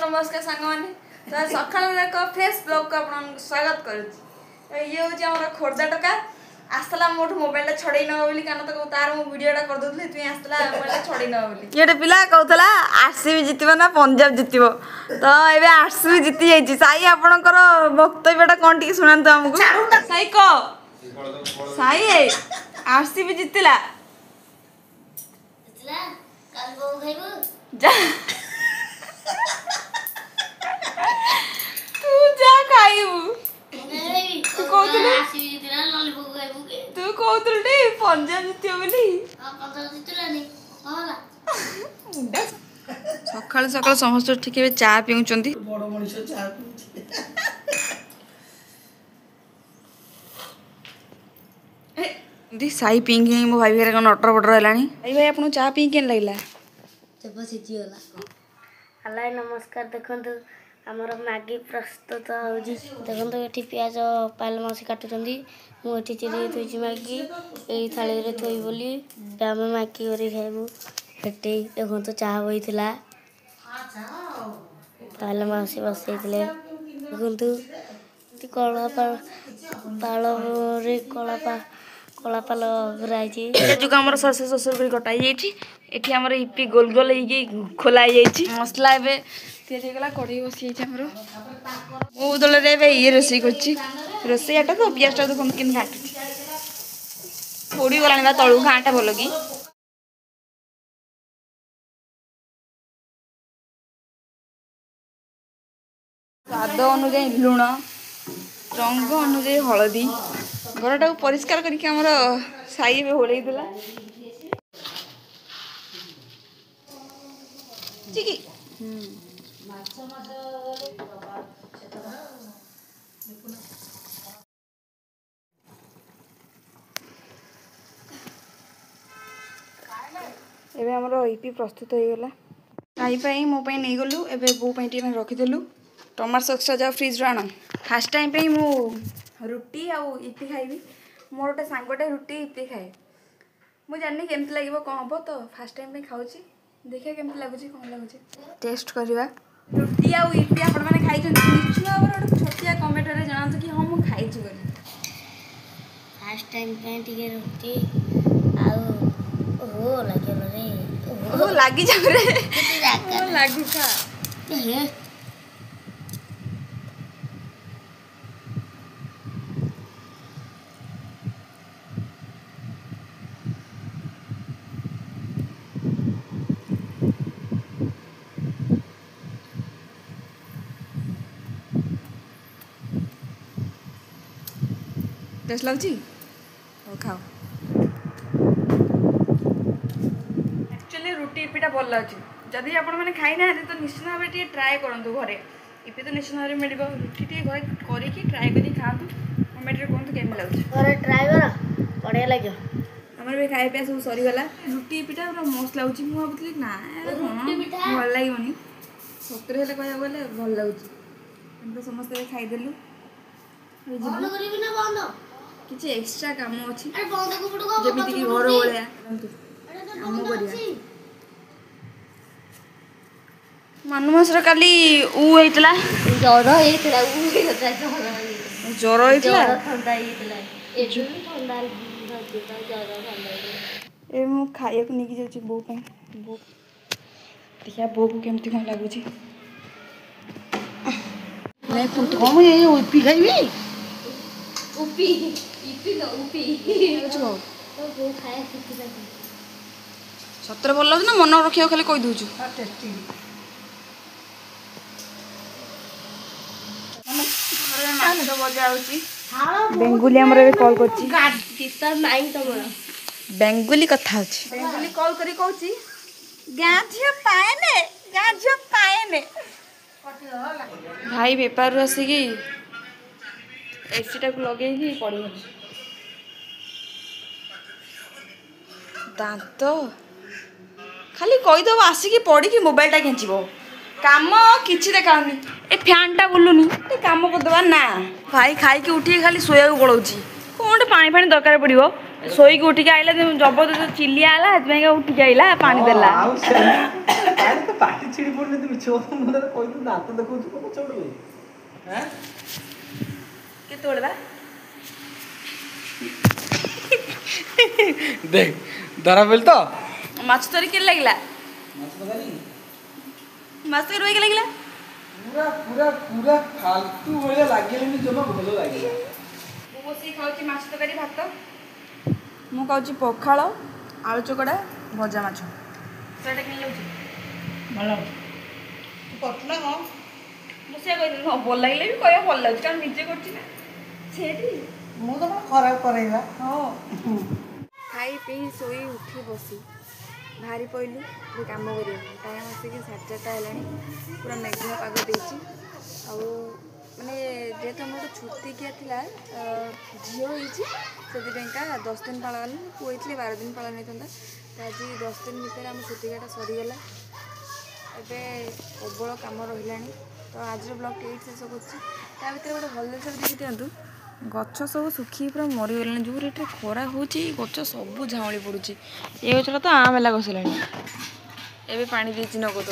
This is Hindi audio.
नमस्कार सांग मैंने तो सकाल एक फ्रेश ब्लॉग को अपन स्वागत करुच्ची ये हूँ आम खोर्धा टका आसला मोठ मोबाइल छड़े नब बोली कारण तो तार मो वीडियोटा कर दूसरी तुम आसला मोबाइल छड़े नब बोली ये पिला कहला आरसीबी जितब ना पंजाब जितब तो ये आरसीबी जीति जाइए साई आपणकर वक्तव्यटा कौन टी शुणु आमको साई कह साई आरसीबी जितला तू जा खाइबू तू कहतुल टी पंजाब जितियो बोली सकाल सकाल समस्त ठीक चा पिउचंती बड़ मनुष्य चा दी साई पिंगी मो भाई घर नटर बटर है भाई आपन चा पी के लगला हेलो नमस्कार देखो आमर मैगी प्रस्तुत हो देखो ये पिज पाल मौसी काटुंट मुझे चिरी थी मैगी यही थाली में थोई बोली आम मैगी कर खाइबू हेटे देखो चाह बही पाल मौसी बसई देखु कला पाल कला पाल कराई जो आम सस ससुर कटाई एठी आमर इपी गोल गोल खोलाई मसला ए तैयारी कड़े बसी मो बदल ये रोसे रोसईटा तो पियाजटा तो कि घाटुची पोड़ी गला तलू घाटा भल कि स्वाद अनुजाई लुण रंग अनुजाई हलदी घरटा परिष्कार करमर साई होलई देला एबे हमरो इपी प्रस्तुत हो गला साई मो नहीं गलु एबे बो रखीदेलु टमाटो सॉस जाओ फ्रिज आण फास्ट टाइम पे मु रुटी आउ इपी खाइबी मोर गोटे सांगटे रुटी इपी खाए मुझे जानी केमती लगे कौन हम तो फास्ट टाइम पे खाऊँ देखिए केमती लगुच कौन लगुच टेस्ट करवा रुटी आउ इपी आपण मैंने खाई निश्चित भाव गोटे छोटिया कमेंट जनातु कि हाँ मुझे खाई फास्ट टाइम पे टिके रुटी आउ लगी जाऊ रे लागू खा टेस्ट लगुची खाओ एक्चुअली रुटी इपीटा भल लगे जदि आपण मैंने खाई ना तो निश्चित भाव ट्राए करूँ घरे इपी तो निश्चित भाव मिल रुटी टे घर करके ट्राए कर खातु कमेंट कहतु केमी लगुच घरे ट्राए कर बढ़िया लगे आमर भी खाई पिया सब सरीगला रुटी इपीटा पूरा मस्त लगुच मुझे भावुली ना भल लगे सतरे हेल्ले कह गले भल लगुच समस्त खाईदेलु किसी एक्स्ट्रा काम अच्छी जमीती कि घर भाया आम कर मानुमासर काली होता ज्वर ए मु खाया नहीं जाऊँ बो बो देखिए बो को केमती कौन लगुच सतर भल लगे ना मन रखा खाली कही दूचु बेंगुली कॉल कर बेंगुली कथा बेंगुली कॉल करी कहूँ गाँ झील पाएने गाँ झील पाएने भाई बेपार आसिक एसीटा को लगे पड़ी दांत खाली कहीदेव आसिक पड़ी मोबाइलटा खेचब काम किसी देखाऊनी ए फैनटा बुलूनी काम करदे ना भाई खाई उठी खाली शोया पड़ोची कौन पानी फानी दरकार पड़ो ଶୋଇକି ଉଠିକି ଆଇଲା ଜବରଦସ୍ତ ଚିଲିଆ ହେଲା ସେଥିପାଇଁ ଉଠିକି ଆଇଲା ପାଣି ଦେଲା ପାଟି ଛିଡ଼ି ପଡୁନି ମିଛ କଥା କହିଲୁ ଦାନ୍ତ ଦେଖଉଛୁ କେତେବେଳେ ବା देख धरा पड़ल तो माछ तरी के लागला माछ तरी रोई के लागला पूरा पूरा पूरा फालतू भलिया लागेनी जमा भलो लागे ମୁଁ ବସିକି ଖାଉଛି ମାଛ ତରକାରୀ ଭାତ ମୁଁ ଖାଉଛି ପଖାଳ ଆଳୁ ଚକଡ଼ା ଭଜା ମାଛ ସେଟା କେମିତି ଲାଗୁଛି ଭଲ କରୁଛୁ ନା କଣ ମୁଁ ସେଇଆ କହିଥିଲି ହଁ ଭଲ ଲାଗିଲେ ବି କହିବା ଭଲ ଲାଗୁଛି କାରଣ ନିଜେ କରୁଛି ନା ସେଇଠି ମୁଁ ତ ଖରାପ କରେଇବା ହଁ ଖାଇ ପିଇ ଶୋଇ ଉଠି ବସି ବାହାରି ପଡ଼ିଲୁ ଏବେ କାମ କରିବାକୁ ଟାଇମ୍ ଆସିକି 4:30 ହେଲାଣି ପୁରା ମେଘୁଆ ପାଗ ଦେଇଛି ଆଉ ମାନେ ଯେହେତୁ ଆମର ଗୋଟେ ଛୁତିକିଆ ଥିଲା ଝିଅ ହେଇଛି ସେଥିପାଇଁକା 10 ଦିନ ପାଳନ କଲି ପୁଅ ହେଇଥିଲେ 12 ଦିନ ପାଳନ ହେଇଥାନ୍ତା ତ ଆଜି 10 ଦିନ ଭିତରେ ଆମ ଛୁତିକିଆଟା ସରିଗଲା ଏବେ ପ୍ରବଳ କାମ ରହିଲାଣି ତ ଆଜିର ବ୍ଲଗ୍ଟି ଏଇଠି ଶେଷ କରୁଛି ତା ଭିତରେ ଗୋଟେ ଭଲ ଜିନିଷ ଦେଖି ଦିଅନ୍ତୁ ଗଛ ସବୁ ଶୁଖିକି ପୁରା ମରିଗଲାଣି ଯେଉଁ ରେଟ୍ରେ ଖରା ହେଉଛି ଗଛ ସବୁ ଝାଉଁଳି ପଡ଼ୁଛି ଏ ଗଛଟା ତ ଆଁ ମେଲା ଘଷିଲାଣି ଏବେ ପାଣି ଦେଇଛି ନଗଦ